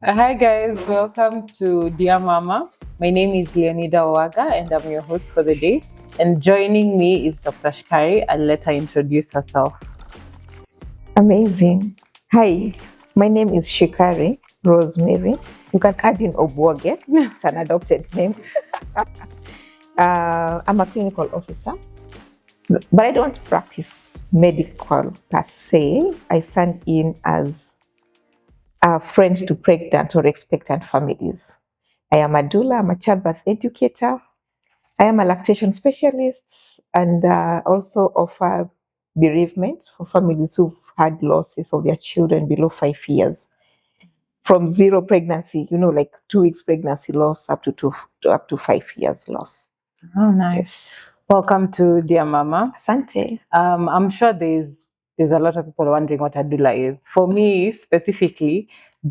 Hi guys, welcome to Dear Mama. My name is Leonida Owaga and I'm your host for the day. And joining me is Dr. Shikari. I'll let her introduce herself. Amazing. Hi, my name is Shikari Rosemary. You can add in Obwoge, it's an adopted name. I'm a clinical officer, but I don't practice medical per se. I stand in as a friend to pregnant or expectant families. I am a doula, I'm a childbirth educator, I am a lactation specialist, and also offer bereavement for families who've had losses of their children below 5 years. From zero pregnancy, like 2 weeks pregnancy loss up to 5 years loss. Oh, nice. Yes. Welcome to Dear Mama. Asante. I'm sure there's a lot of people wondering what a doula is. For me specifically,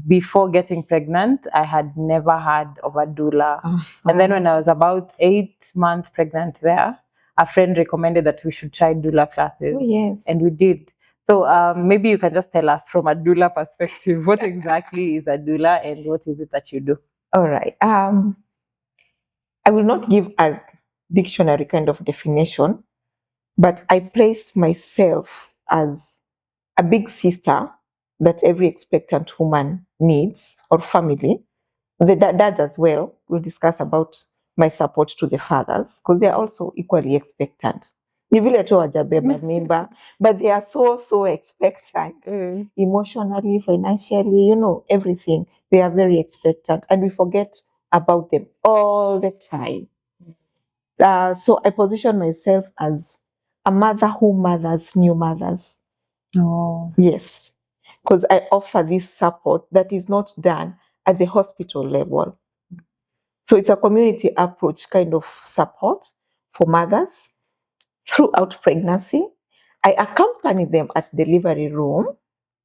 before getting pregnant, I had never heard of a doula. And then when I was about 8 months pregnant there, a friend recommended that we should try doula classes. Oh, yes. And we did. So maybe you can just tell us from a doula perspective, what exactly is a doula and what is it that you do? All right. I will not give a dictionary kind of definition, but I place myself as a big sister that every expectant woman needs, or family. The dads as well. We'll discuss about my support to the fathers because they are also equally expectant. Ni vile tu hawajabeba mimba, but they are so expectant. Emotionally, financially, everything. They are very expectant and we forget about them all the time. So I position myself as a mother who mothers new mothers. Oh. Yes, because I offer this support that is not done at the hospital level. So it's a community approach kind of support for mothers throughout pregnancy. I accompany them at delivery room,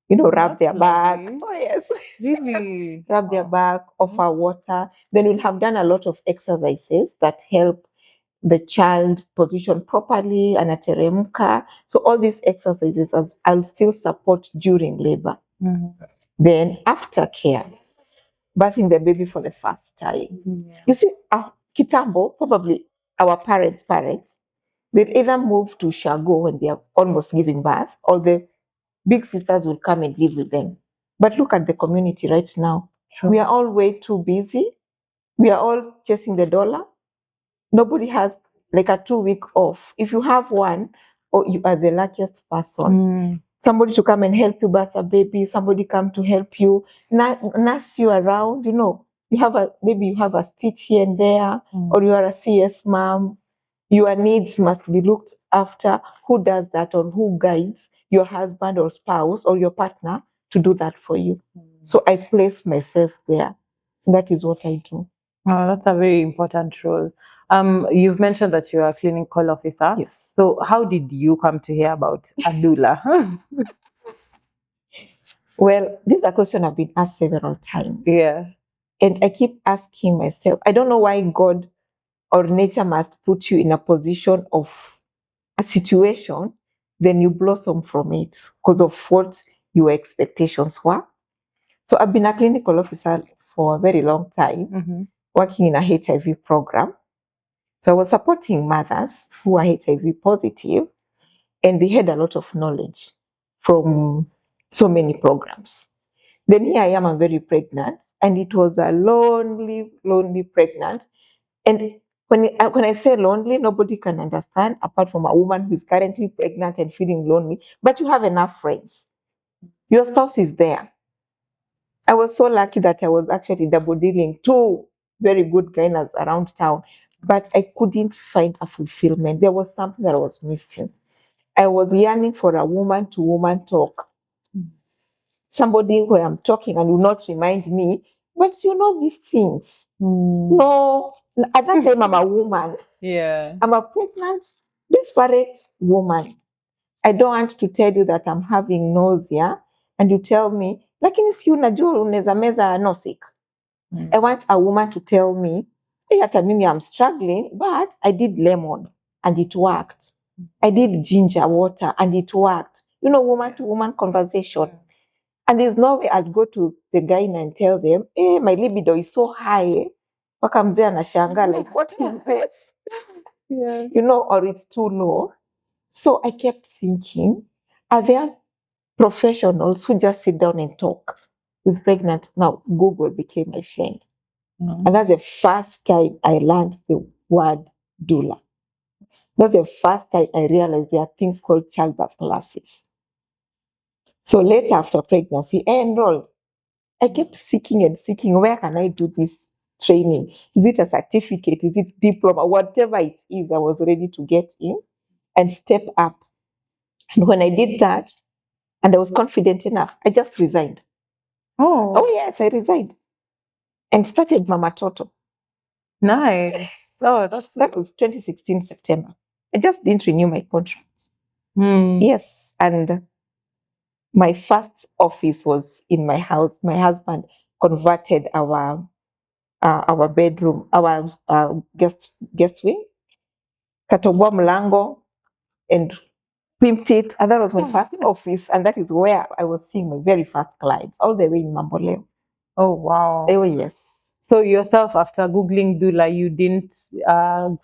rub their back. Oh, yes. Really? Rub their back, offer water. Then we'll have done a lot of exercises that help the child position properly, anateremka. So all these exercises I'll still support during labor. Mm-hmm. Then aftercare, birthing the baby for the first time. Yeah. You see, kitambo, probably our parents, they'll either move to Shago when they are almost giving birth, or the big sisters will come and live with them. But look at the community right now. Sure. We are all way too busy. We are all chasing the dollar. Nobody has like a 2 week off. If you have one, or you are the luckiest person. Somebody to come and help you birth a baby, somebody come to help you, nurse you around, you have a stitch here and there, or you are a CS mom, your needs must be looked after. Who does that, or who guides your husband or spouse or your partner to do that for you? So I place myself there. That is what I do. Oh, that's a very important role. You've mentioned that you're a clinical officer. Yes. So how did you come to hear about a doula? Well, this is a question I've been asked several times. Yeah. And I keep asking myself, I don't know why God or nature must put you in a position of a situation, then you blossom from it because of what your expectations were. So I've been a clinical officer for a very long time, working in a HIV program. So I was supporting mothers who are HIV positive, and they had a lot of knowledge from so many programs. Then here I am, I'm very pregnant, and it was a lonely pregnant. And when I say lonely, nobody can understand apart from a woman who is currently pregnant and feeling lonely, but you have enough friends. Your spouse is there. I was so lucky that I was actually double dealing 2 very good gynas around town, but I couldn't find a fulfillment. There was something that I was missing. I was yearning for a woman to woman talk. Somebody where I'm talking and will not remind me, but you know these things. No, at that time I'm a woman. Yeah. I'm a pregnant, desperate woman. I don't want to tell you that I'm having nausea and you tell me, lakini si unajua unaweza meza no sick. I want a woman to tell me, hey, hata mimi I'm struggling, but I did lemon and it worked. I did ginger water and it worked. Woman to woman conversation. And there's no way I'd go to the gyna and tell them, my libido is so high. Mpaka mzee anashangaa, like, what is this? Yeah. You know, or it's too low. So I kept thinking, are there professionals who just sit down and talk with pregnant? Now, Google became my friend. And that's the first time I learned the word doula. That's the first time I realized there are things called childbirth classes. So later after pregnancy, I enrolled. I kept seeking and seeking, where can I do this training? Is it a certificate? Is it diploma? Whatever it is, I was ready to get in and step up. And when I did that, and I was confident enough, I just resigned. Oh yes, I resigned and started Mama Toto. Nice. Oh, that was 2016 September. I just didn't renew my contract. Yes, and my first office was in my house. My husband converted our bedroom, our guest wing, katoboa mlango, and pimped it. And that was my first office, and that is where I was seeing my very first clients, all the way in Mamboleo. Oh wow. Oh yes. So yourself, after Googling doula, you didn't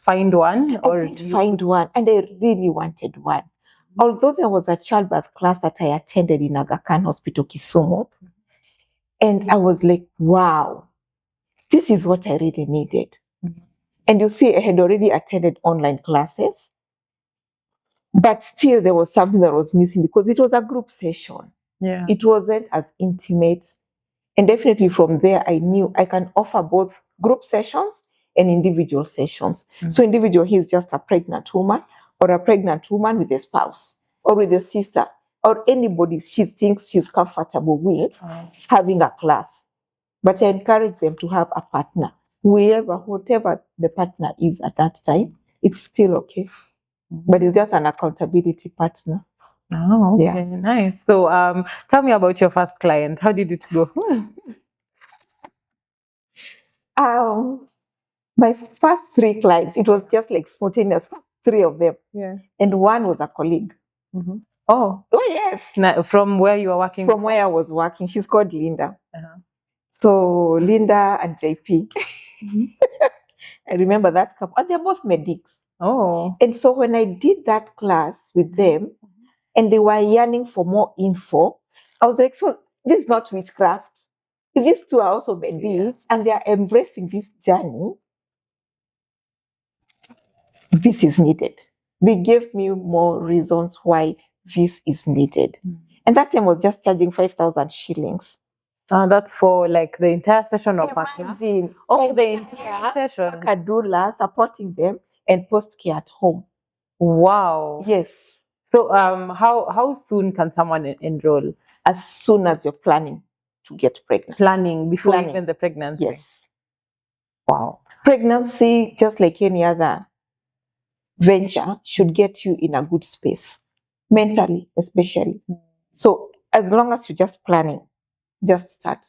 find one? Or I didn't find one, and I really wanted one. Although there was a childbirth class that I attended in Aga Khan Hospital, Kisumu, and I was like, wow, this is what I really needed. And you see, I had already attended online classes, but still there was something that was missing because it was a group session. Yeah. It wasn't as intimate. And definitely from there, I knew I can offer both group sessions and individual sessions. So individual, he's just a pregnant woman or a pregnant woman with a spouse or with a sister or anybody she thinks she's comfortable with having a class. But I encourage them to have a partner. Whatever the partner is at that time, it's still okay. But it's just an accountability partner. Oh, okay, yeah. Nice. So tell me about your first client. How did it go? My first 3 clients, it was just like spontaneous, 3 of them. Yeah. And one was a colleague. Oh yes. From where you were working? From where I was working. She's called Linda. So Linda and JP. I remember that couple. And they're both medics. Oh. And so when I did that class with them, and they were yearning for more info, I was like, so this is not witchcraft. These 2 are also medics, and they are embracing this journey. This is needed. They gave me more reasons why this is needed. And that time was just charging 5,000 shillings. That's for like the entire session of Imagine. the entire session. Doula supporting them and post-care at home. Wow. Yes. So how soon can someone enroll? As soon as you're planning to get pregnant. Planning before even the pregnancy. Yes. Wow. Pregnancy, just like any other venture, should get you in a good space, mentally especially. So as long as you're just planning, just start.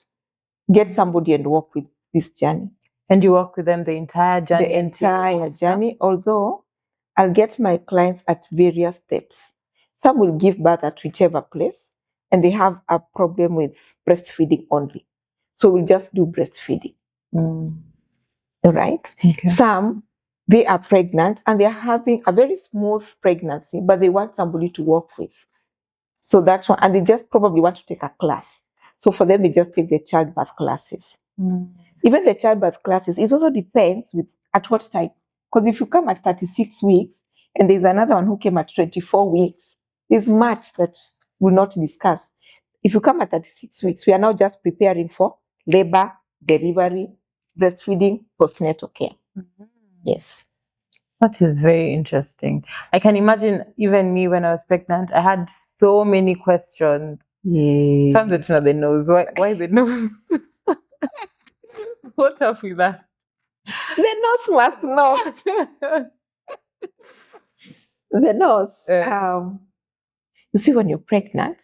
Get somebody and walk with this journey. And you work with them the entire journey? The entire journey, although I'll get my clients at various steps. Some will give birth at whichever place, and they have a problem with breastfeeding only. So we'll just do breastfeeding. Right? Okay. Some, they are pregnant and they're having a very smooth pregnancy, but they want somebody to work with. So that's one, and they just probably want to take a class. So for them, they just take the childbirth classes. Even the childbirth classes, it also depends at what time. Because if you come at 36 weeks and there's another one who came at 24 weeks, there's much that we'll not discuss. If you come at 36 weeks, we are now just preparing for labor, delivery, breastfeeding, postnatal care. Yes. That is very interesting. I can imagine even me when I was pregnant, I had so many questions. Yeah. Translate to the nose. Why the nose? What up with that? The nose must know. The nose. You see, when you're pregnant,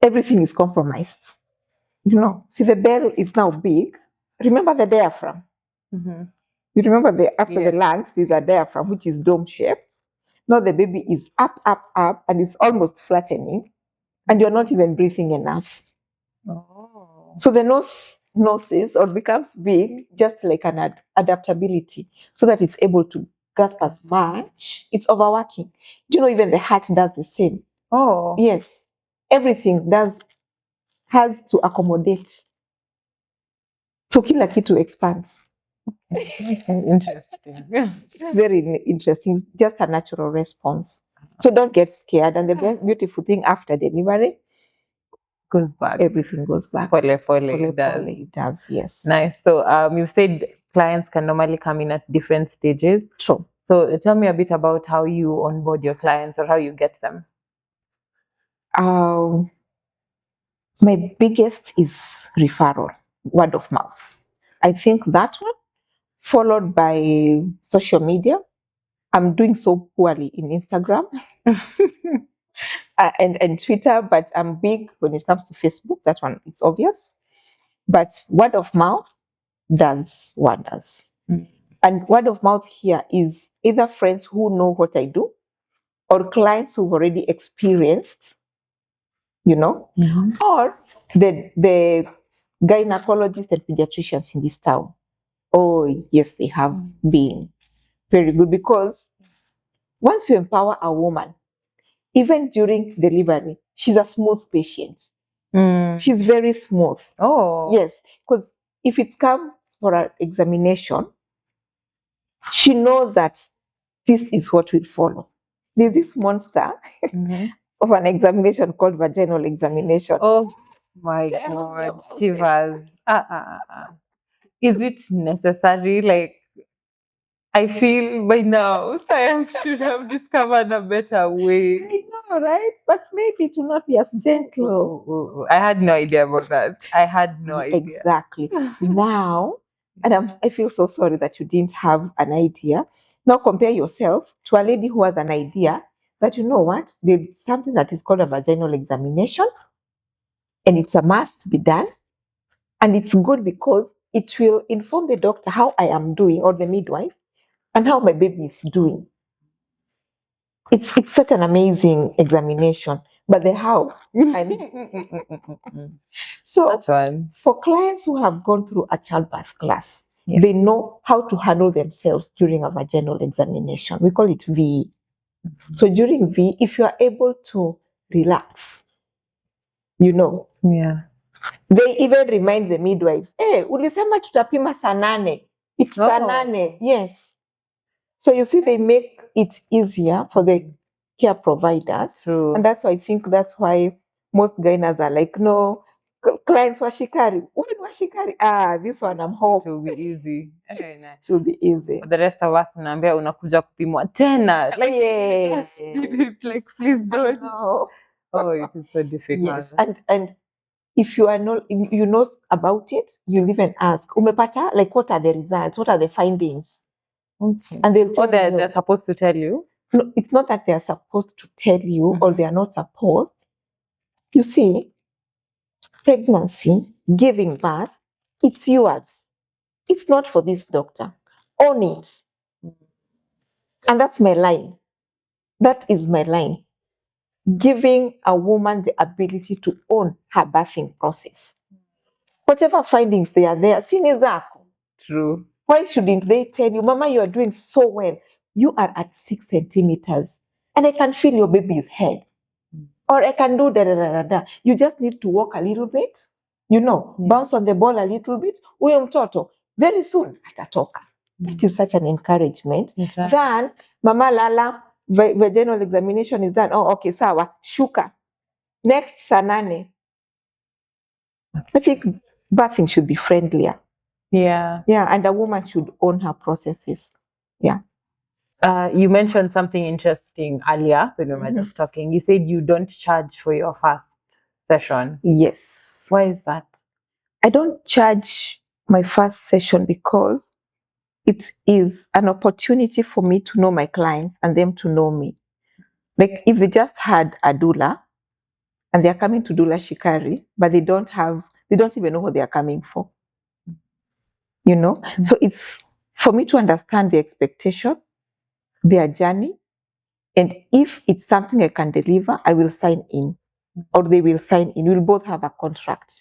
everything is compromised. You know, see, the bell is now big. Remember the diaphragm? You remember after the lungs, there's a diaphragm which is dome shaped. Now the baby is up, and it's almost flattening, and you're not even breathing enough. So the nose noses or becomes big, just like an adaptability, so that it's able to gasp as much. It's overworking. Do you know even the heart does the same? Oh. Yes, everything has to accommodate. So kila kitu expands. Interesting. It's very interesting. It's just a natural response. So don't get scared. And the beautiful thing after delivery, Goes back. everything goes back. Pole, pole, Pole, it does. pole, it does, yes. Nice. So you said clients can normally come in at different stages. True. So tell me a bit about how you onboard your clients or how you get them. My biggest is referral, word of mouth. I think that one, followed by social media. I'm doing so poorly in Instagram and Twitter, but I'm big when it comes to Facebook. That one, it's obvious. But word of mouth does wonders. Mm. And word of mouth here is either friends who know what I do or clients who've already experienced, or the gynecologists and pediatricians in this town. Oh, yes, they have been very good, because once you empower a woman, even during delivery, she's a smooth patient. She's very smooth. Oh. Yes, because if it comes for an examination, she knows that this is what will follow. There's this monster of an examination called vaginal examination. Oh my God, shivers. Is it necessary? Like, I feel by now science should have discovered a better way. I know, right? But maybe it will not be as gentle. I had no idea about that. I had no idea. Exactly. Now, and I feel so sorry that you didn't have an idea. Now compare yourself to a lady who has an idea that, you know what, there's something that is called a vaginal examination, and it's a must be done. And it's good because it will inform the doctor how I am doing, or the midwife, and how my baby is doing. It's such an amazing examination, but the how. So That's fun. For clients who have gone through a childbirth class, they know how to handle themselves during a vaginal examination. We call it VE. So during VE, if you are able to relax, Yeah. they even remind the midwives, hey, ulisema tutapima saa 8. It's saa 8. Yes. So you see, they make it easier for the care providers. True. And I think that's why most gynas are like, no, clients wa Shikari. When wa Shikari? This one I'm home. It will be easy. It will be easy. For the rest of us, naambia unakuja kupimwa tena. Like, yes. Like, please don't. No. Oh, it is so difficult. Yes. And if you are not, you know about it, you'll even ask, umepata? Like, what are the results? What are the findings? Okay. And they'll tell you. They're supposed to tell you? No, it's not that they are supposed to tell you or they are not supposed. You see, pregnancy, giving birth, it's yours. It's not for this doctor. Own it. And that's my line. That is my line. Giving a woman the ability to own her birthing process. Whatever findings they are there, sini zako. True. Why shouldn't they tell you, Mama, you are doing so well. You are at 6 centimeters and I can feel your baby's head. Or I can do da da da da da. You just need to walk a little bit, bounce on the ball a little bit. Huyo mtoto, very soon atatoka. That is such an encouragement. Then, Mama Lala, vaginal examination is done. Oh, okay, sawa, shuka. Next, saa 8. I think birthing should be friendlier. Yeah. Yeah, and a woman should own her processes. Yeah. You mentioned something interesting earlier when we were just talking. You said you don't charge for your first session. Yes. Why is that? I don't charge my first session because it is an opportunity for me to know my clients and them to know me. Like if they just had a doula and they're coming to doula Shikari, but they don't even know what they are coming for. So it's for me to understand the expectation, their journey, and if it's something I can deliver, I will sign in, or they will sign in. We'll both have a contract.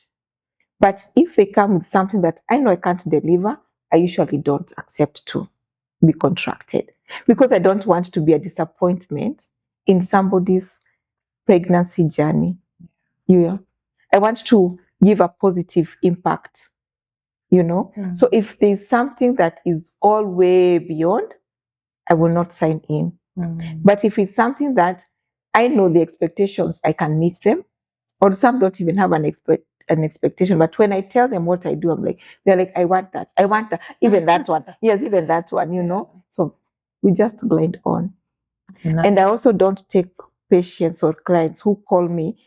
But if they come with something that I know I can't deliver, I usually don't accept to be contracted because I don't want to be a disappointment in somebody's pregnancy journey. Yeah. I want to give a positive impact, you know. So if there's something that is all way beyond, I will not sign in. But if it's something that I know the expectations, I can meet them, or some don't even have an expectation. But when I tell them what I do, they're like, I want that, even that one. Yes, even that one, you know. So we just glide on. And I also don't take patients or clients who call me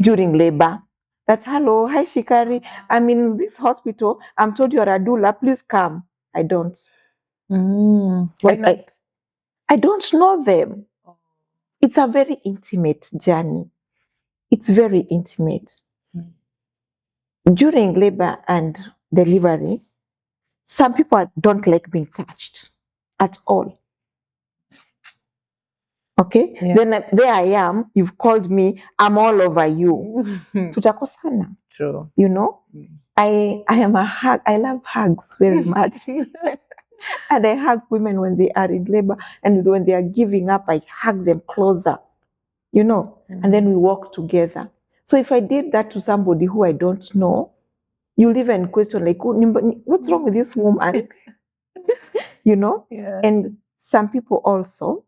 during labor. That, hello, hi Shikari, I'm in this hospital. I'm told you're a doula, please come. I don't. Why not? I don't know them. It's a very intimate journey. It's very intimate. During labor and delivery, some people don't like being touched at all. Okay? Yeah. Then there I am, you've called me, I'm all over you. Tutakosana. True. You know? I am a hug. I love hugs very much. And I hug women when they are in labor, and when they are giving up, I hug them closer, you know, and then we walk together. So if I did that to somebody who I don't know, you'll even question, like, what's wrong with this woman? You know? Yeah. And some people also,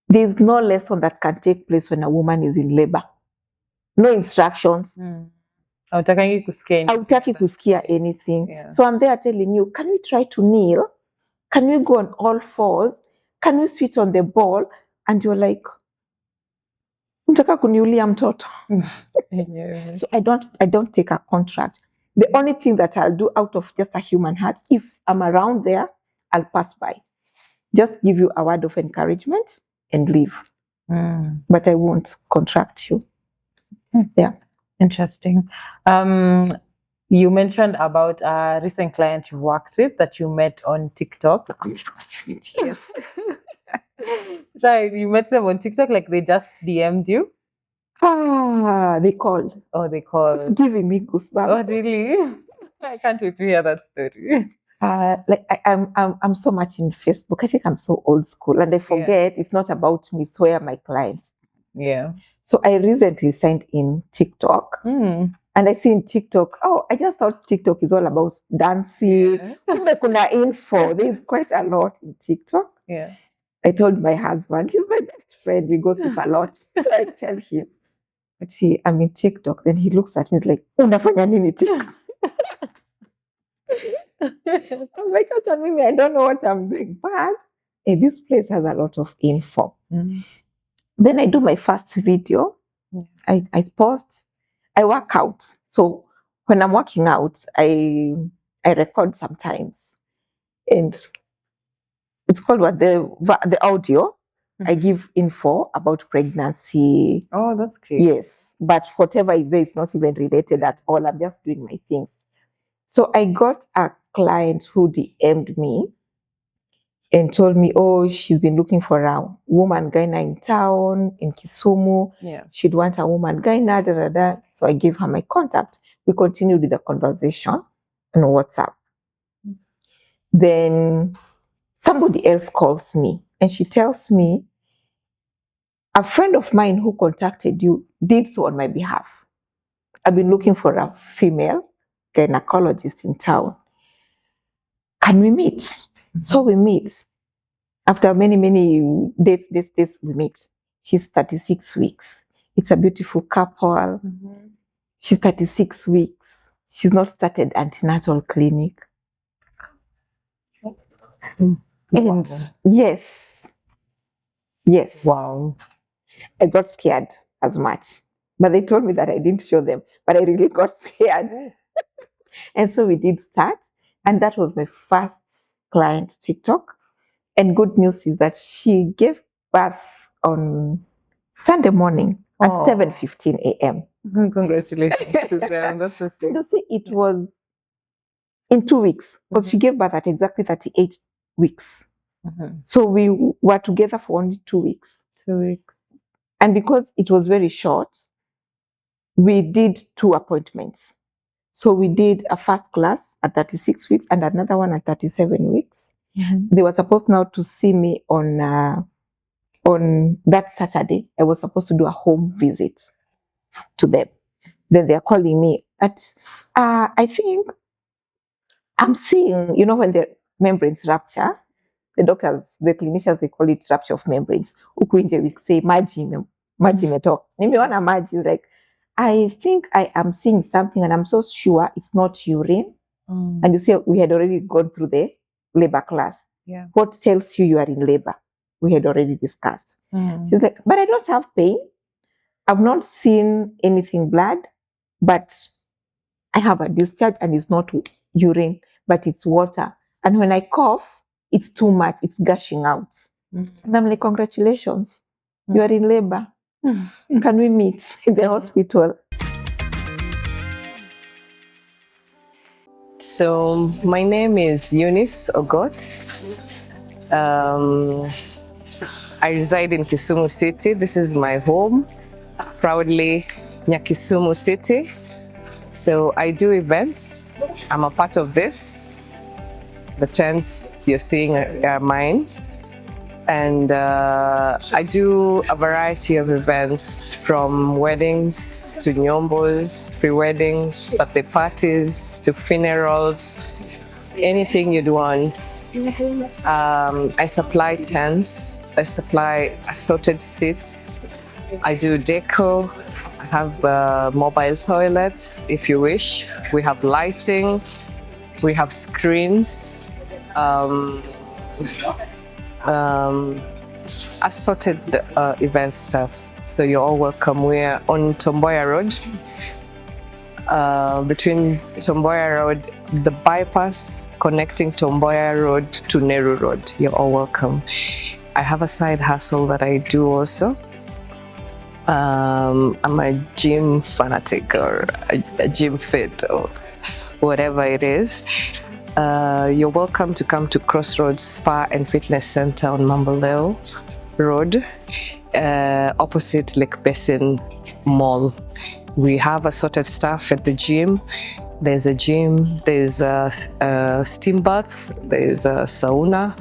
there's no lesson that can take place when a woman is in labor. No instructions. Hautaki kusikia anything. Yeah. So I'm there telling you, can we try to kneel? Can we go on all fours? Can we sit on the ball? And you're like, unataka kuniulia mtoto. Yeah. So I don't take a contract. The only thing that I'll do out of just a human heart, if I'm around there, I'll pass by. Just give you a word of encouragement and leave. But I won't contract you. Yeah. Interesting. You mentioned about a recent client you worked with that you met on TikTok. Yes. Right, you met them on TikTok, like they just DM'd you? They called. Oh, they called. It's giving me goosebumps. Oh, really? I can't wait to hear that story. Like I'm so much in Facebook. I think I'm so old school, and I forget it's not about me. It's where my clients. Yeah. So I recently signed in TikTok, and I see in TikTok. Oh, I just thought TikTok is all about dancing. Kuna info. There's quite a lot in TikTok. Yeah. I told my husband, he's my best friend. We gossip a lot. So I tell him, but see, I'm in TikTok. Then he looks at me like, unafanya nini TikTok? I'm like, I don't know what I'm doing, but this place has a lot of info. Then I do my first video. I post. I work out. So when I'm working out, I record sometimes, and it's called what the audio. I give info about pregnancy. Oh, that's great. Yes, but whatever is there is not even related at all. I'm just doing my things. So I got a client who DM'd me and told me, oh, she's been looking for a woman gyna in town, in Kisumu. Yeah. She'd want a woman gyna, da, da, da. So I gave her my contact. We continued with the conversation on WhatsApp. Then somebody else calls me and she tells me, a friend of mine who contacted you did so on my behalf. I've been looking for a female gynecologist in town. Can we meet? So we meet. After many dates, we meet. She's 36 weeks. It's a beautiful couple. She's 36 weeks. She's not started antenatal clinic. And yes. Wow. I got scared as much. But they told me that I didn't show them. But I really got scared. And so we did start. And that was my first client TikTok. And good news is that she gave birth on Sunday morning at 7:15 a.m. Congratulations to them. That's so sweet. You see, it was in 2 weeks because she gave birth at exactly 38 weeks. So we were together for only 2 weeks. 2 weeks. And because it was very short, we did 2 appointments. So we did a first class at 36 weeks and another one at 37 weeks. They were supposed now to see me on that Saturday. I was supposed to do a home visit to them. Then they're calling me at, I think I'm seeing, you know, when the membranes rupture, the doctors, the clinicians, they call it rupture of membranes. Huku nje we say maji imetoka. Nimeona maji, is like, I think I am seeing something and I'm so sure it's not urine. And you see, we had already gone through the labor class. Yeah. What tells you are in labor? We had already discussed. She's like, but I don't have pain. I've not seen anything blood, but I have a discharge and it's not urine, but it's water. And when I cough, it's too much. It's gushing out. And I'm like, congratulations, you are in labor. Can we meet in the hospital? So my name is Eunice Ogot. I reside in Kisumu City. This is my home, proudly Nyakisumu City. So I do events. I'm a part of this. The tents you're seeing are mine. And I do a variety of events, from weddings to nyombos, pre-weddings, birthday parties to funerals, anything you'd want. I supply tents, I supply assorted seats, I do deco, I have mobile toilets if you wish. We have lighting, we have screens, assorted event stuff. So you're all welcome. We're on Tomboya Road. Between Tomboya Road, the bypass connecting Tomboya Road to Neru Road. You're all welcome. I have a side hustle that I do also. I'm a gym fanatic or a gym fit or whatever it is. You're welcome to come to Crossroads Spa and Fitness Center on Mamboleo Road, opposite Lake Basin Mall. We have assorted stuff at the gym. There's a gym, there's a steam bath, there's a sauna,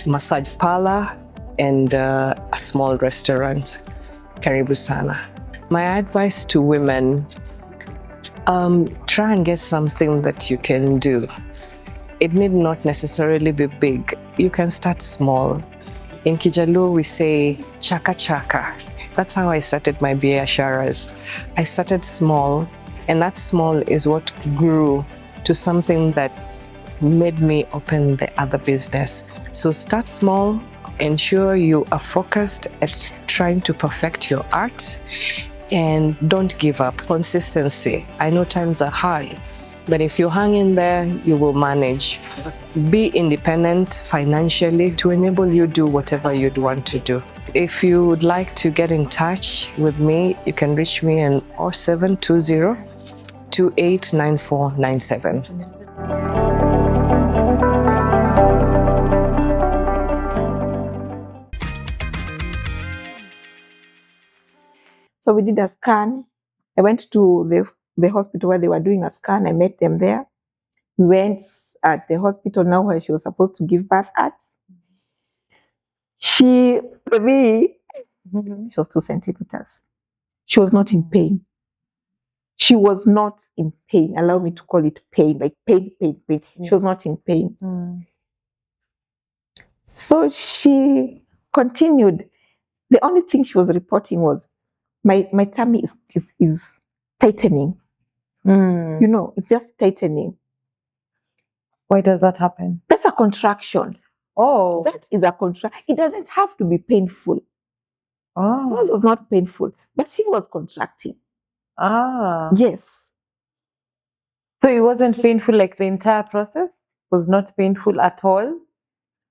massage parlor, and a small restaurant. Karibu sana. My advice to women, try and get something that you can do. It need not necessarily be big. You can start small. In Kijalu, we say chaka chaka. That's how I started my biasharas. I started small, and that small is what grew to something that made me open the other business. So start small, ensure you are focused at trying to perfect your art, and don't give up. Consistency. I know times are hard, but if you hang in there, you will manage. Be independent financially to enable you do whatever you'd want to do. If you would like to get in touch with me, you can reach me on 0720 289497. So we did a scan. I went to the hospital where they were doing a scan. I met them there. We went at the hospital now where she was supposed to give birth at. She was 2 centimeters. She was not in pain. She was not in pain. Allow me to call it pain, like pain. She was not in pain. So she continued. The only thing she was reporting was my tummy is tightening. You know, it's just tightening. Why does that happen? That's a contraction. Oh. That is a contraction. It doesn't have to be painful. Oh. Hers was not painful, but she was contracting. Ah. Yes. So it wasn't painful, like the entire process was not painful at all?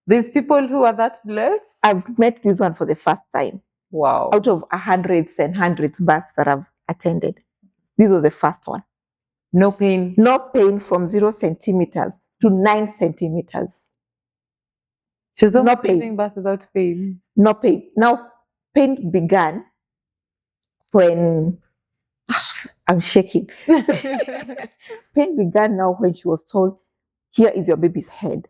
There's people who are that blessed? I've met this one for the first time. Wow. Out of hundreds and hundreds births that I've attended, this was the first one. No pain? No pain from 0 centimeters to 9 centimeters. She was almost giving birth without pain? No pain. Now, pain began when I'm shaking. Pain began now when she was told, here is your baby's head.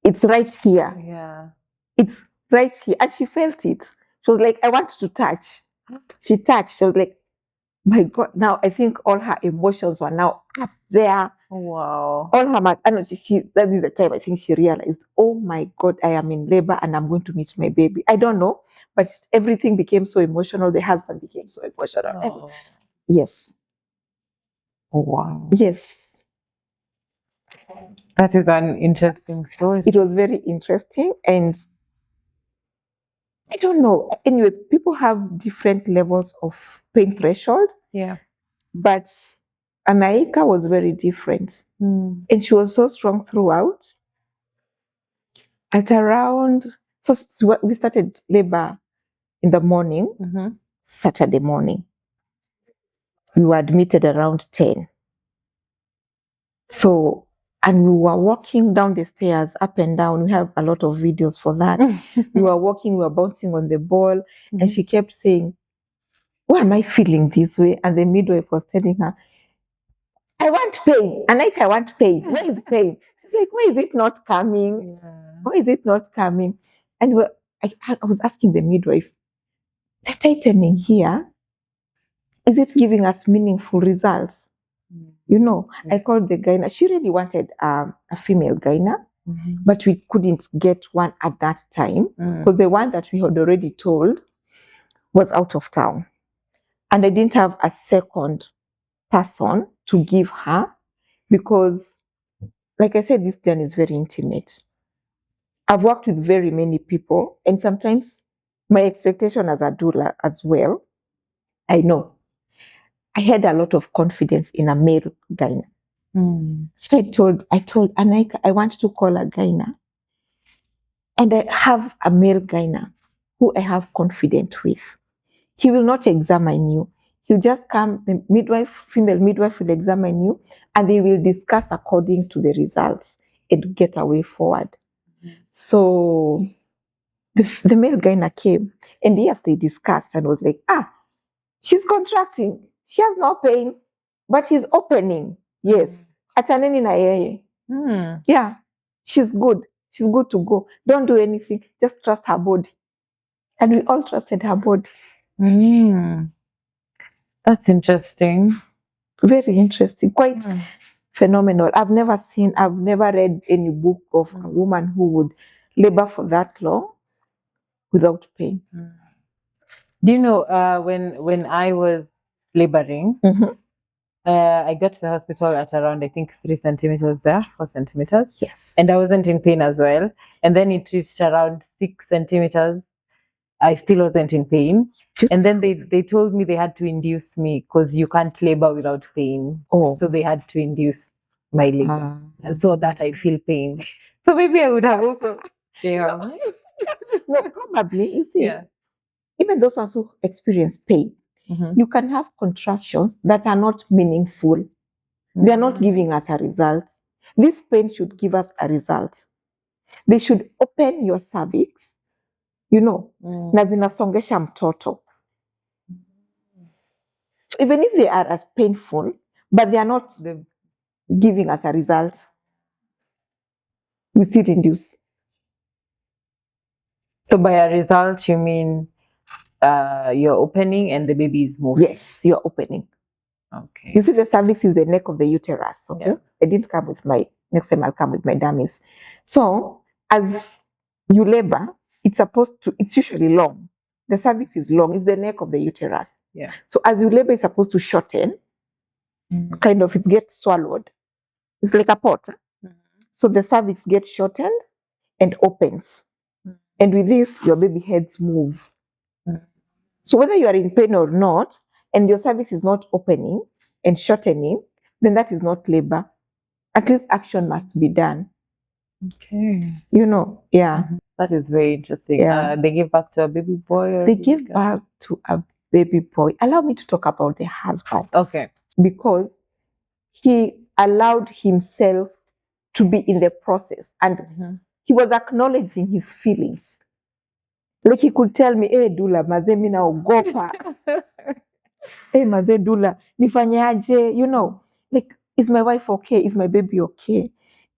It's right here. Yeah. It's right here. And she felt it. She was like, I want to touch. She touched. She was like, my God. Now I think all her emotions were now up there. Wow. All her and that is the time I think she realized, oh my God, I am in labor and I'm going to meet my baby. I don't know, but everything became so emotional. The husband became so emotional. Oh. Yes. Wow. Yes. That is an interesting story. It was very interesting. And I don't know. Anyway, people have different levels of pain threshold. Yeah. But America was very different. And she was so strong throughout. At around, so we started labor in the morning, Saturday morning. We were admitted around 10. So, and we were walking down the stairs, up and down. We have a lot of videos for that. We were walking, we were bouncing on the ball. And she kept saying, why am I feeling this way? And the midwife was telling her, I want pain. And I want pain. Where is pain? She's like, why is it not coming? Yeah. Why is it not coming? And I was asking the midwife, the tightening here, is it giving us meaningful results? You know, I called the gyna. She really wanted a female gyna, but we couldn't get one at that time because the one that we had already told was out of town. And I didn't have a second person to give her because, like I said, this journey is very intimate. I've worked with very many people, and sometimes my expectation as a doula as well, I know. I had a lot of confidence in a male gyna. So I told Anaika, I want to call a gyna. And I have a male gyna who I have confidence with. He will not examine you. He'll just come, the midwife, female midwife will examine you, and they will discuss according to the results and get a way forward. So the male gyna came, and yes, they discussed and was like, she's contracting. She has no pain, but she's opening. Yes. Achaneni na yeye. Yeah. She's good. She's good to go. Don't do anything. Just trust her body. And we all trusted her body. That's interesting. Very interesting. Quite phenomenal. I've never read any book of a woman who would labor for that long without pain. Do you know when I was laboring, I got to the hospital at around, I think, 3 centimeters there, 4 centimeters. Yes. And I wasn't in pain as well. And then it reached around 6 centimeters. I still wasn't in pain. And then they told me they had to induce me because you can't labor without pain. So they had to induce my labor so that I feel pain. So maybe I would have also. Yeah. No, probably. You see, even those ones who experience pain, you can have contractions that are not meaningful. They are not giving us a result. This pain should give us a result. They should open your cervix, you know, na zinasongesha mtoto. So even if they are as painful, but they are not giving us a result, we still induce. So by a result, you mean you're opening and the baby is moving? Yes, you're opening. Okay. You see, the cervix is the neck of the uterus. Okay. I didn't come with next time I'll come with my dummies. So as you labor, it's usually long. The cervix is long, it's the neck of the uterus. Yeah. So as you labor, it's supposed to shorten, kind of, it gets swallowed. It's like a pot. So the cervix gets shortened and opens. And with this, your baby heads move. So whether you are in pain or not, and your cervix is not opening and shortening, then that is not labor. At least action must be done. Okay. You know, yeah. That is very interesting. Yeah. They give birth to a baby boy? Or they give birth to a baby boy. Allow me to talk about the husband. Okay. Because he allowed himself to be in the process and he was acknowledging his feelings. Like he could tell me, hey, doula, mazemi naogopa. Hey, maze doula, nifanyaje? You know, like, is my wife okay? Is my baby okay?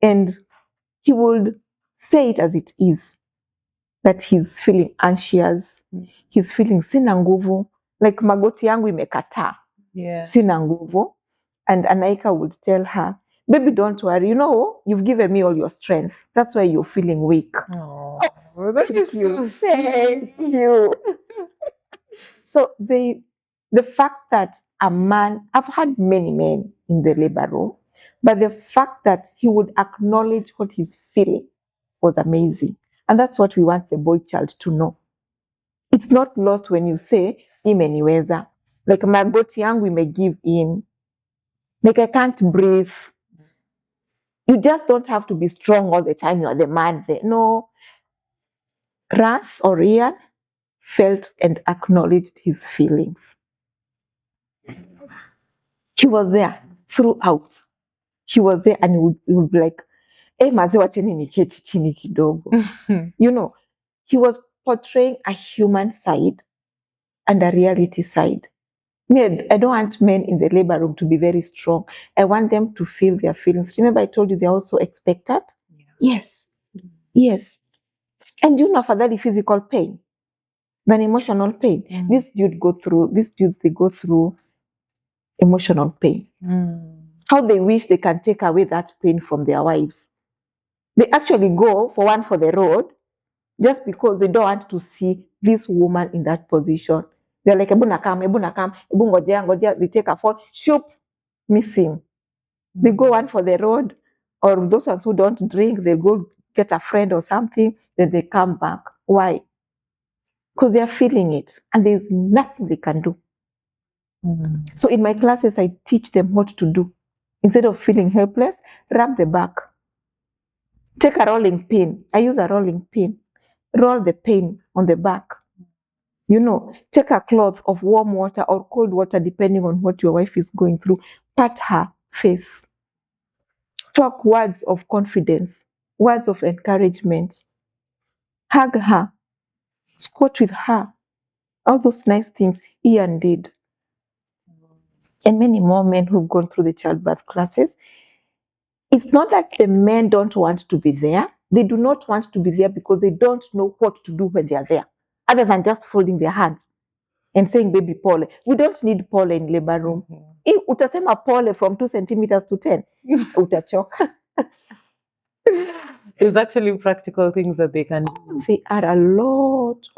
And he would say it as it is, that he's feeling anxious, he's feeling sina nguvu, like magoti yangu imekataa, Yeah. sina nguvu. And Anaika would tell her, baby, don't worry, you know, you've given me all your strength. That's why you're feeling weak. Oh, that is Thank you. so Thank you. So the fact that a man, I've had many men in the labor room, but the fact that he would acknowledge what he's feeling was amazing. And that's what we want the boy child to know. It's not lost when you say, imeniweza. Like magoti yangu give in. Like I can't breathe. You just don't have to be strong all the time. You're the man there. No. Ras or Ian felt and acknowledged his feelings. He was there throughout. He was there and he would be like, hey, maze wacheni niketi chini kidogo. You know, he was portraying a human side and a reality side. Me, I don't want men in the labor room to be very strong. I want them to feel their feelings. Remember I told you they're also expected? Yeah. Yes. Yes. And you know, afadhali physical pain than emotional pain. These dudes, they go through emotional pain. How they wish they can take away that pain from their wives. They actually go for the road just because they don't want to see this woman in that position. They're like, ebu nakam, ebu ngojea, they take a fall, shoop, missing. They go one for the road, or those ones who don't drink, they go get a friend or something, then they come back. Why? Because they are feeling it, and there's nothing they can do. So in my classes, I teach them what to do. Instead of feeling helpless, rub the back. Take a rolling pin. I use a rolling pin. Roll the pin on the back. You know, take a cloth of warm water or cold water, depending on what your wife is going through. Pat her face. Talk words of confidence, words of encouragement. Hug her. Squat with her. All those nice things Ian did. And many more men who've gone through the childbirth classes. It's not that the men don't want to be there. They do not want to be there because they don't know what to do when they are there, other than just folding their hands and saying, baby, pole. We don't need pole in labor room. If utasema pole from 2 centimeters to 10, utachoka. There's actually practical things that they can do. There are a lot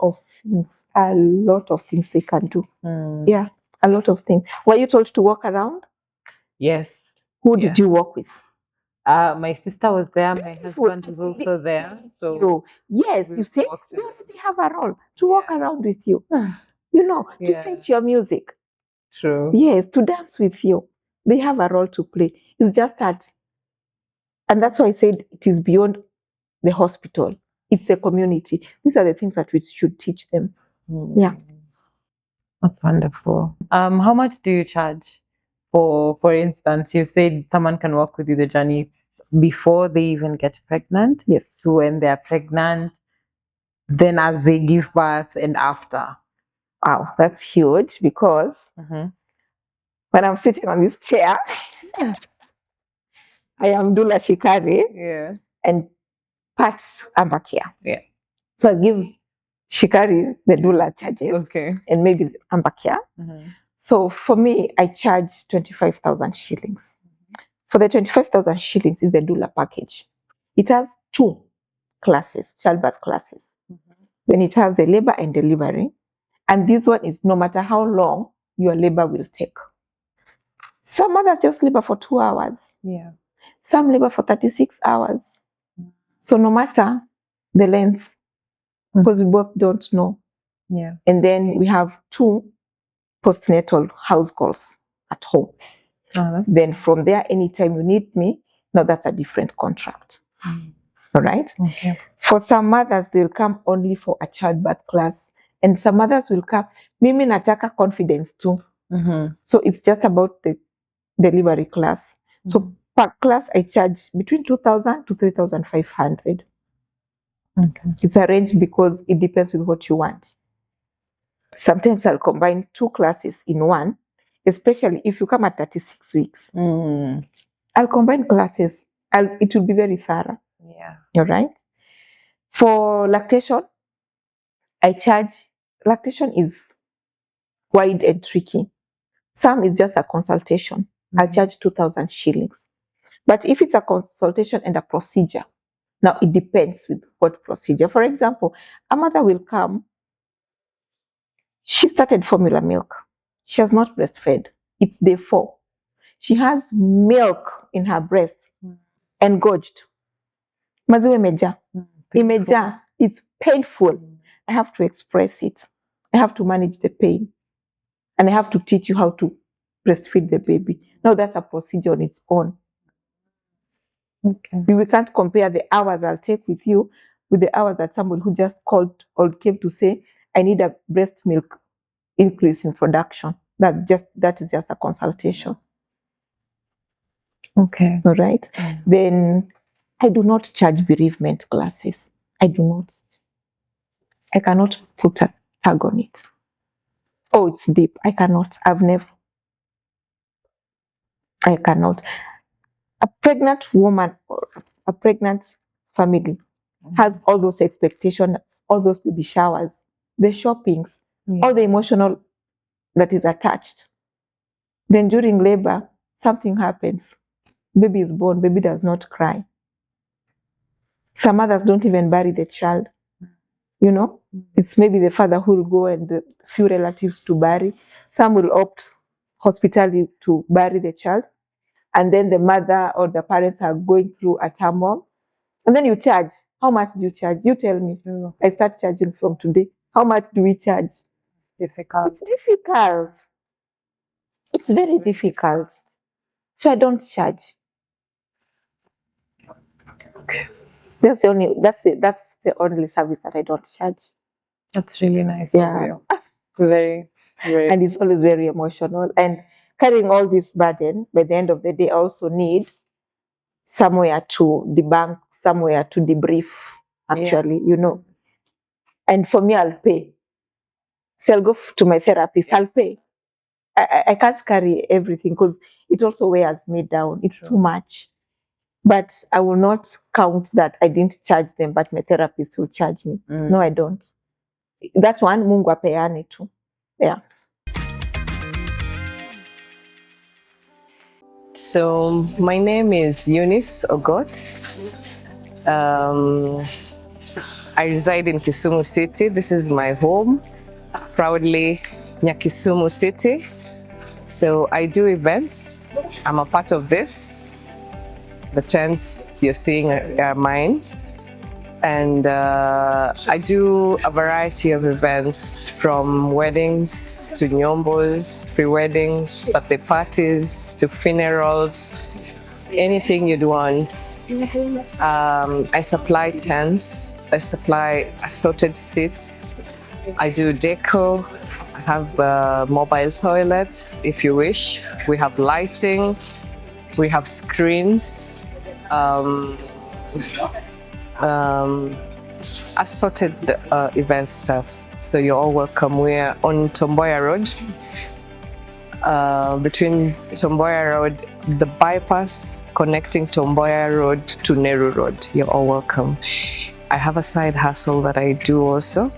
of things they can do. Yeah, a lot of things. Were you told to walk around? Yes. Who did you walk with? My sister was there. My husband was also there. So yes, you see, you already have a role to walk around with you. You know, to teach your music. True. Yes, to dance with you. They have a role to play. It's just that, and that's why I said it is beyond the hospital. It's the community. These are the things that we should teach them. Yeah. That's wonderful. How much do you charge? For instance, you said someone can walk with you the journey before they even get pregnant. Yes. So when they're pregnant, then as they give birth and after. Wow, that's huge because when I'm sitting on this chair, I am doula Shikari and Pat's Ambakia. Yeah. So I give Shikari the doula charges and maybe Ambakia. So for me, I charge 25,000 shillings. For the 25,000 shillings is the doula package. It has 2 classes, childbirth classes. Then it has the labor and delivery. And this one is no matter how long your labor will take. Some mothers just labor for 2 hours. Yeah. Some labor for 36 hours. So no matter the length, because we both don't know. Yeah. And then we have 2 postnatal house calls at home. Then from there, anytime you need me, now that's a different contract. All right? Okay. For some mothers, they'll come only for a childbirth class. And some mothers will come, mimi nataka confidence too. So it's just about the delivery class. So per class, I charge between 2,000 to 3,500. Okay. It's a range because it depends with what you want. Sometimes I'll combine 2 classes in one especially if you come at 36 weeks. I'll combine classes. It will be very thorough. Yeah. All right. For lactation, I charge. Lactation is wide and tricky. Some is just a consultation. I'll charge 2,000 shillings. But if it's a consultation and a procedure, now it depends with what procedure. For example, a mother will come. She started formula milk. She has not breastfed. It's day 4. She has milk in her breast, engorged. Maziwa imeja. Imeja. It's painful. I have to express it. I have to manage the pain. And I have to teach you how to breastfeed the baby. Now that's a procedure on its own. Okay. We can't compare the hours I'll take with you with the hours that someone who just called or came to say, I need a breast milk increase in production. That is just a consultation. Okay. All right. Then I do not charge bereavement classes. I do not. I cannot put a tag on it. Oh, it's deep. I cannot. I've never. I cannot. A pregnant woman or a pregnant family has all those expectations, all those baby showers, the shoppings, all the emotional that is attached. Then during labor, something happens. Baby is born, baby does not cry. Some mothers don't even bury the child. You know, it's maybe the father who will go and the few relatives to bury. Some will opt hospitality to bury the child. And then the mother or the parents are going through a turmoil. And then you charge. How much do you charge? You tell me. I start charging from today. How much do we charge? Difficult. It's difficult. It's very difficult. So I don't charge. Okay. That's the only service that I don't charge. That's really nice. Yeah. Very, very. And it's always very emotional. And carrying all this burden, by the end of the day, I also need somewhere to debunk, somewhere to debrief, actually, you know. And for me, I'll pay. So I'll go to my therapist, I'll pay. I can't carry everything because it also wears me down. It's too much. But I will not count that I didn't charge them, but my therapist will charge me. No, I don't. That's one, Mungu apeane tu. Yeah. So my name is Eunice Ogot. I reside in Kisumu City. This is my home, proudly Nyakisumu City. So I do events. I'm a part of this. The tents you're seeing are mine. And I do a variety of events, from weddings to nyombos, pre-weddings, birthday parties to funerals, anything you'd want. I supply tents, I supply assorted seats, I do deco, I have mobile toilets if you wish. We have lighting, we have screens, assorted event stuff. So you're all welcome. We're on Tomboya Road. Between Tomboya Road, the bypass connecting Tomboya Road to Neru Road. You're all welcome. I have a side hustle that I do also.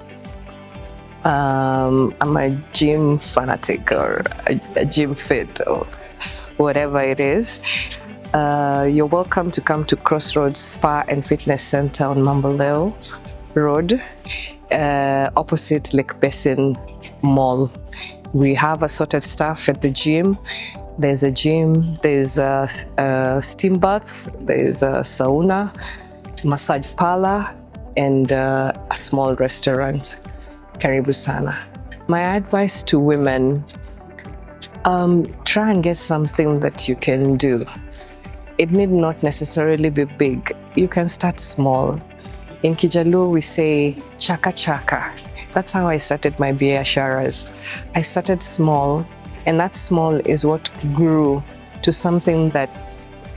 I'm a gym fanatic or a gym fit or whatever it is. You're welcome to come to Crossroads Spa and Fitness Center on Mamboleo Road, opposite Lake Basin Mall. We have assorted stuff at the gym. There's a gym, there's a steam bath, there's a sauna, massage parlor, and a small restaurant. Karibu sana. My advice to women, try and get something that you can do. It need not necessarily be big. You can start small. In Kijalu, we say chaka chaka. That's how I started my biasharas. I started small, and that small is what grew to something that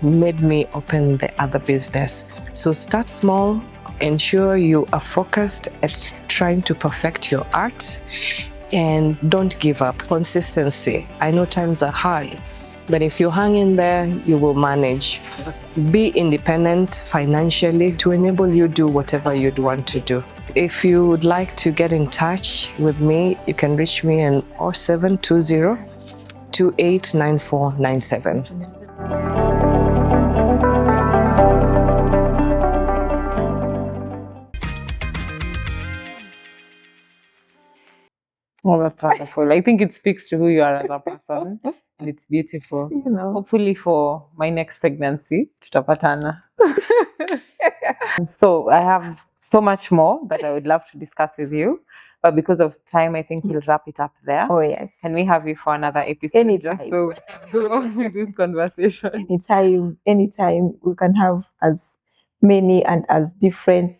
made me open the other business. So start small, ensure you are focused at trying to perfect your art, and don't give up. Consistency. I know times are hard, but if you hang in there, you will manage. Be independent financially to enable you do whatever you'd want to do. If you would like to get in touch with me, you can reach me on 0720 289497. Oh, that's wonderful. I think it speaks to who you are as a person, and it's beautiful. You know. Hopefully, for my next pregnancy, tutapatana. So I have so much more that I would love to discuss with you, but because of time, I think we'll wrap it up there. Oh yes. Can we have you for another episode? Anytime. Just so we can go on with this conversation. Anytime we can have as many and as different.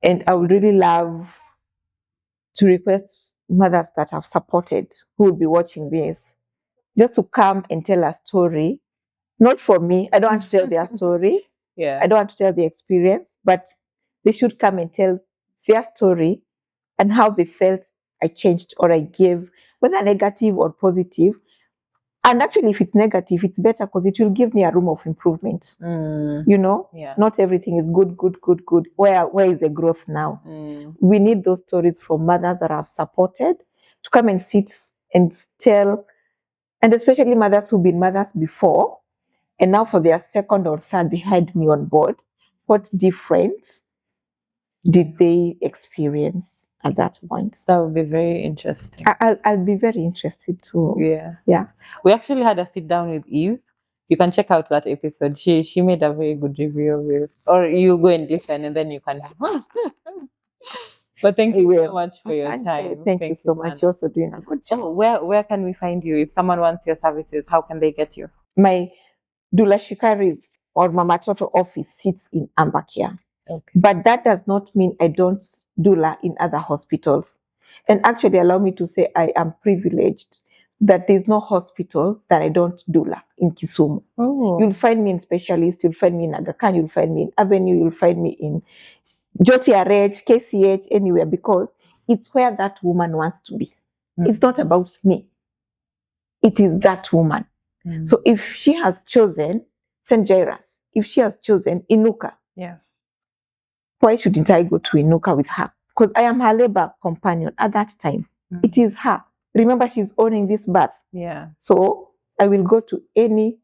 And I would really love to request mothers that have supported who will be watching this just to come and tell a story. Not for me. I don't want to tell their story. Yeah. I don't want to tell the experience, but they should come and tell their story and how they felt I changed or I gave, whether negative or positive. And actually, if it's negative, it's better because it will give me a room of improvement. You know, Yeah. not everything is good. Where is the growth now? We need those stories from mothers that have supported to come and sit and tell, and especially mothers who've been mothers before, and now for their second or third, they had me on board. What difference did they experience at that point? That would be very interesting. I'll be very interested too. Yeah. We actually had a sit down with Eve. You can check out that episode. She made a very good review of it. Or you go and listen and then you can. But thank you so much for your time. Thank you so much. You're also doing a good job. Oh, where can we find you? If someone wants your services, how can they get you? My doula Shikari or Mama Toto office sits in Ambakia. Okay. But that does not mean I don't doula in other hospitals. And actually allow me to say I am privileged that there's no hospital that I don't doula in Kisumu. Oh. You'll find me in Specialist, you'll find me in Aga Khan, you'll find me in Avenue, you'll find me in JOTRH, KCH, anywhere, because it's where that woman wants to be. It's not about me. It is that woman. So if she has chosen St. Jairus, if she has chosen Inuka, why shouldn't I go to Inuka with her? Because I am her labor companion at that time. It is her. Remember, she's owning this birth. Yeah. So I will go to any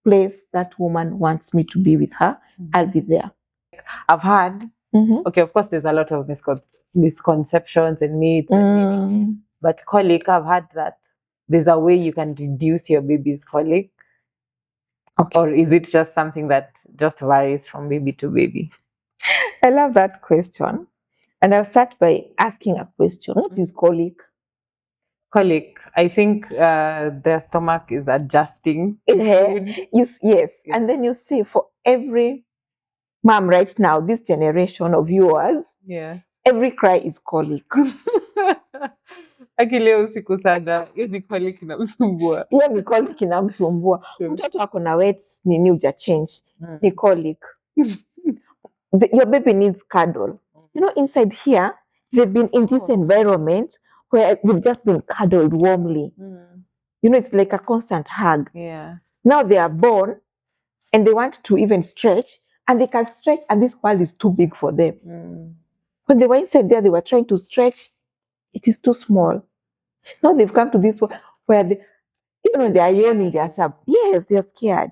place that woman wants me to be with her. I'll be there. I've had, okay, of course, there's a lot of misconceptions and myths, but colic, I've had that there's a way you can reduce your baby's colic. Okay. Or is it just something that just varies from baby to baby? I love that question. And I'll start by asking a question. What is colic? Colic, I think their stomach is adjusting. Yes. And then you see, for every mom right now, this generation of viewers, every cry is colic. Akileo usiku sana, hiyo ni colic inamsumbua. Hiyo ni colic inamsumbua. Mtoto wako na weight nini uja change. Ni colic. Your baby needs cuddle. You know, inside here, they've been in this environment where they've just been cuddled warmly. You know, it's like a constant hug. Yeah. Now they are born and they want to even stretch, and they can stretch, and this world is too big for them. When they were inside there, they were trying to stretch. It is too small. Now they've come to this world where they, even when they are yawning, they are yes, they are scared.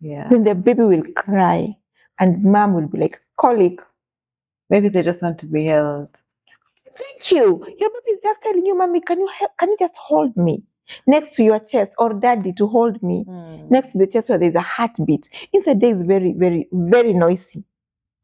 Yeah. Then the baby will cry, and mom will be like, colic. Maybe they just want to be held. Thank you. Your baby is just telling you, mommy, can you just hold me next to your chest, or daddy to hold me next to the chest where there's a heartbeat. Inside there is very, very, very noisy.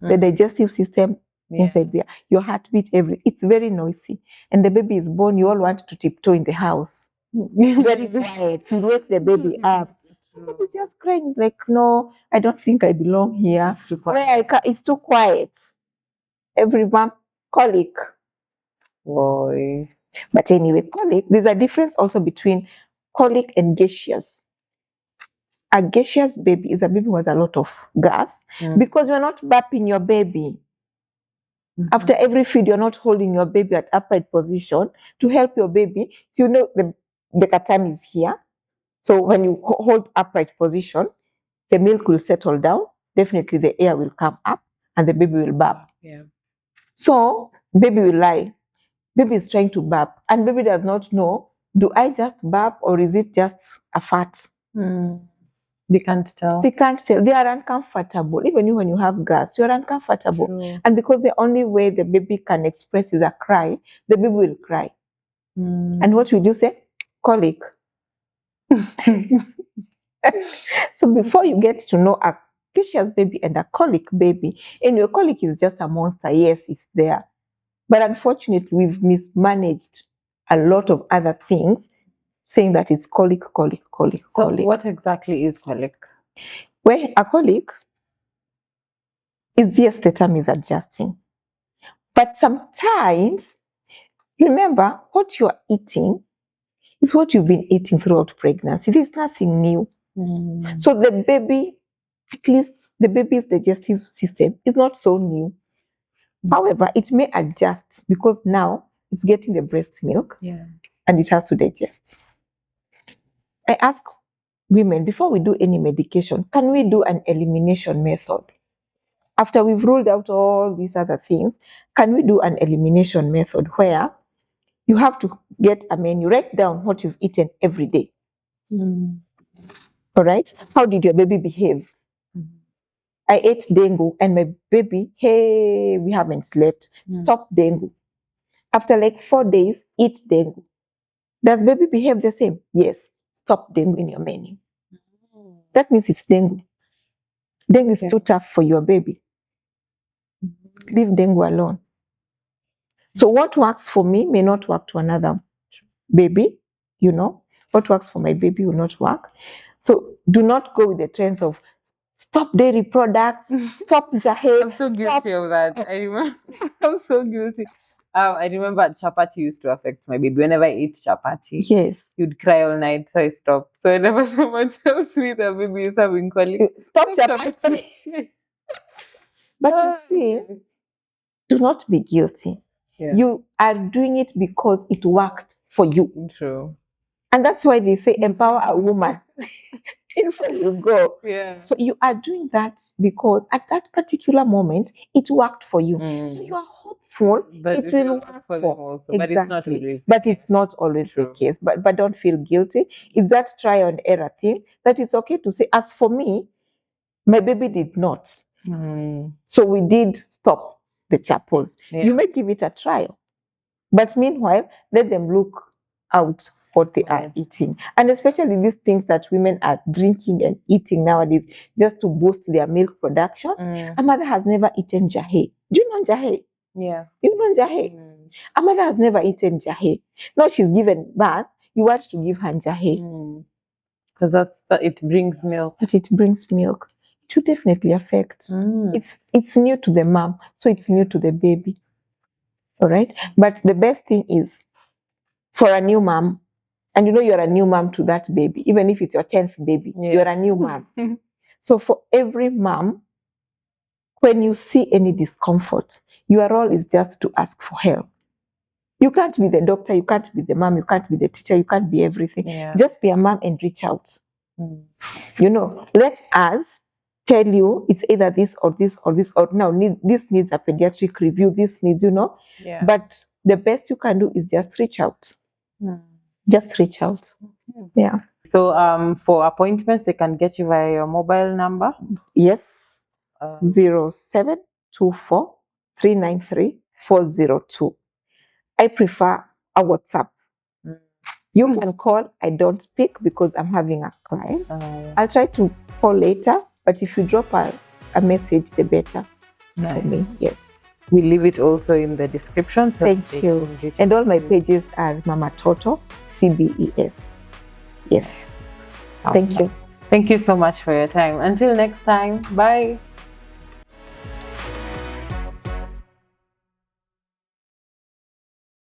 The digestive system inside there, your heartbeat, it's very noisy. And the baby is born, you all want to tiptoe in the house. Very quiet, to wake the baby up. The baby's just crying. It's like, no, I don't think I belong here. It's too quiet. It's too quiet. Every mom, colic. Boy. But anyway, colic, there's a difference also between colic and gaseous. A gaseous baby is a baby who has a lot of gas because you're not burping your baby. After every feed, you're not holding your baby at upright position to help your baby. So you know the katam is here. So when you hold upright position, the milk will settle down. Definitely the air will come up and the baby will burp. Yeah. So baby will lie. Baby is trying to burp and baby does not know, do I just burp or is it just a fart? They can't tell. They can't tell. They are uncomfortable. Even you, when you have gas, you are uncomfortable. True. And because the only way the baby can express is a cry, the baby will cry. And what would you say? Colic. So before you get to know a precious baby and a colic baby, anyway, colic is just a monster. Yes, it's there. But unfortunately, we've mismanaged a lot of other things, saying that it's colic. So what exactly is colic? Well, a colic is, yes, the term is adjusting. But sometimes, remember, what you're eating is what you've been eating throughout pregnancy. There's nothing new. So the baby, at least the baby's digestive system is not so new. However, it may adjust because now it's getting the breast milk and it has to digest. I ask women, before we do any medication, can we do an elimination method? After we've ruled out all these other things, can we do an elimination method where you have to get a menu, write down what you've eaten every day. All right? How did your baby behave? I ate dengu and my baby, hey, we haven't slept. Stop dengu. After like 4 days, eat dengu. Does baby behave the same? Yes. Stop dengu in your menu. That means it's dengu. Dengu is too tough for your baby. Leave dengu alone. So what works for me may not work to another baby, you know. What works for my baby will not work. So do not go with the trends of stop dairy products, stop jahe. I'm so guilty of that. I remember. I'm so guilty. I remember chapati used to affect my baby. Whenever I eat chapati, Yes, you'd cry all night, so I stopped. So whenever someone tells me that baby is having colic, stop chapati. But you see, do not be guilty. Yeah. You are doing it because it worked for you. True. And that's why they say empower a woman. In front you go. Yeah. So you are doing that because at that particular moment it worked for you. So you are hopeful But it will work for them also. Exactly. But it's not always. But it's not always the case. But don't feel guilty. It's that trial and error thing that it's okay to say, as for me, my baby did not. So we did stop the chapels. Yeah. You may give it a trial. But meanwhile, let them look out what they are eating. And especially these things that women are drinking and eating nowadays just to boost their milk production. A mother has never eaten jahe. Do you know jahe? Yeah. You know jahe? A mother has never eaten jahe. Now she's given birth, you want to give her jahe. Because it brings milk. But it brings milk. It will definitely affect. It's new to the mom, so it's new to the baby. All right? But the best thing is for a new mom, and you know you're a new mom to that baby, even if it's your 10th baby, you're a new mom. So for every mom, when you see any discomfort, your role is just to ask for help. You can't be the doctor, you can't be the mom, you can't be the teacher, you can't be everything. Just be a mom and reach out. You know, let us tell you it's either this or this or this, or now this needs a pediatric review, this needs, you know. But the best you can do is just reach out. Just reach out. Yeah. So for appointments, they can get you via your mobile number? Yes. 0724 393 402. I prefer a WhatsApp. You can call. I don't speak because I'm having a client. I'll try to call later, but if you drop a message, the better for me. Yes. We'll leave it also in the description. So thank you. And all my pages are Mama Toto CBES. Yes. Thank you. Thank you so much for your time. Until next time. Bye.